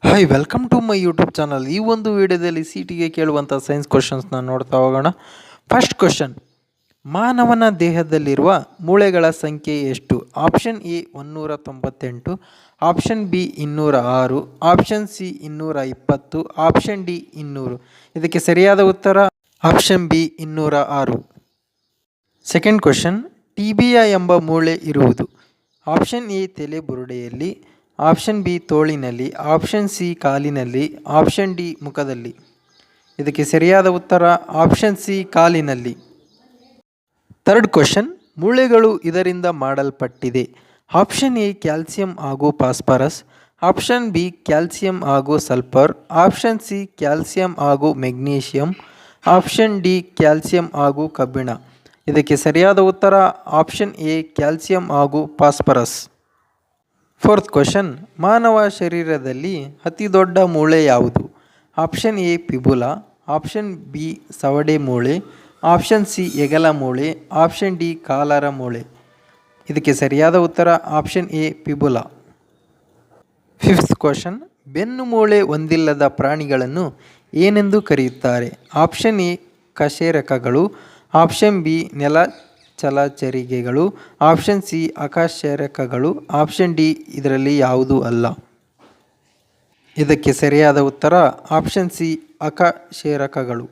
Hi welcome to my YouTube channel. ಈ ಒಂದು ವಿಡಿಯೋದಲ್ಲಿ ಗೆ ಕೇಳುವಂಥ ಸೈನ್ಸ್ ಕ್ವಶನ್ಸ್ನ ನೋಡ್ತಾ ಹೋಗೋಣ. ಫಸ್ಟ್ ಕ್ವಶನ್, ಮಾನವನ ದೇಹದಲ್ಲಿರುವ ಮೂಳೆಗಳ ಸಂಖ್ಯೆ ಎಷ್ಟು? Option A 198, option B 206, option C 220, option D 200. ಇದಕ್ಕೆ ಸರಿಯಾದ ಉತ್ತರ option B 206. Second question, tibia ಎಂಬ ಮೂಳೆ ಇರುವುದು? ಆಪ್ಷನ್ ಎ ತಲೆ ಬುರುಡೆಯಲ್ಲಿ, ಆಪ್ಷನ್ ಬಿ ತೋಳಿನಲ್ಲಿ, ಆಪ್ಷನ್ ಸಿ ಕಾಲಿನಲ್ಲಿ, ಆಪ್ಷನ್ ಡಿ ಮುಖದಲ್ಲಿ. ಇದಕ್ಕೆ ಸರಿಯಾದ ಉತ್ತರ ಆಪ್ಷನ್ ಸಿ ಕಾಲಿನಲ್ಲಿ. ಥರ್ಡ್ ಕ್ವಶನ್, ಮೂಳೆಗಳು ಇದರಿಂದ ಮಾಡಲ್ಪಟ್ಟಿದೆ? ಆಪ್ಷನ್ ಎ ಕ್ಯಾಲ್ಸಿಯಂ ಹಾಗೂ ಫಾಸ್ಫರಸ್, ಆಪ್ಷನ್ ಬಿ ಕ್ಯಾಲ್ಸಿಯಂ ಹಾಗೂ ಸಲ್ಫರ್, ಆಪ್ಷನ್ ಸಿ ಕ್ಯಾಲ್ಸಿಯಂ ಹಾಗೂ ಮೆಗ್ನೀಷಿಯಂ, ಆಪ್ಷನ್ ಡಿ ಕ್ಯಾಲ್ಸಿಯಂ ಹಾಗೂ ಕಬ್ಬಿಣ. ಇದಕ್ಕೆ ಸರಿಯಾದ ಉತ್ತರ ಆಪ್ಷನ್ ಎ ಕ್ಯಾಲ್ಸಿಯಂ ಹಾಗೂ ಫಾಸ್ಫರಸ್. ಫೋರ್ತ್ ಕ್ವಶನ್, ಮಾನವ ಶರೀರದಲ್ಲಿ ಅತಿ ದೊಡ್ಡ ಮೂಳೆ ಯಾವುದು? ಆಪ್ಷನ್ ಎ ಪಿಬುಲ, ಆಪ್ಷನ್ ಬಿ ಸವಡೆ ಮೂಳೆ, ಆಪ್ಷನ್ ಸಿ ಹೆಗಲ ಮೂಳೆ, ಆಪ್ಷನ್ ಡಿ ಕಾಲರ ಮೂಳೆ. ಇದಕ್ಕೆ ಸರಿಯಾದ ಉತ್ತರ option A fibula. Fifth question, ಬೆನ್ನು ಮೂಳೆ ಹೊಂದಿಲ್ಲದ ಪ್ರಾಣಿಗಳನ್ನು ಏನೆಂದು ಕರೆಯುತ್ತಾರೆ? ಆಪ್ಷನ್ ಎ ಕಶೇರುಕಗಳು, ಆಪ್ಷನ್ ಬಿ ನೆಲಚಲಚರಿಗೆಗಳು, ಆಪ್ಷನ್ ಸಿ ಅಕಶೇರುಕಗಳು, ಆಪ್ಷನ್ ಡಿ ಇದರಲ್ಲಿ ಯಾವುದೂ ಅಲ್ಲ. ಇದಕ್ಕೆ ಸರಿಯಾದ ಉತ್ತರ ಆಪ್ಷನ್ ಸಿ ಅಕಶೇರುಕಗಳು.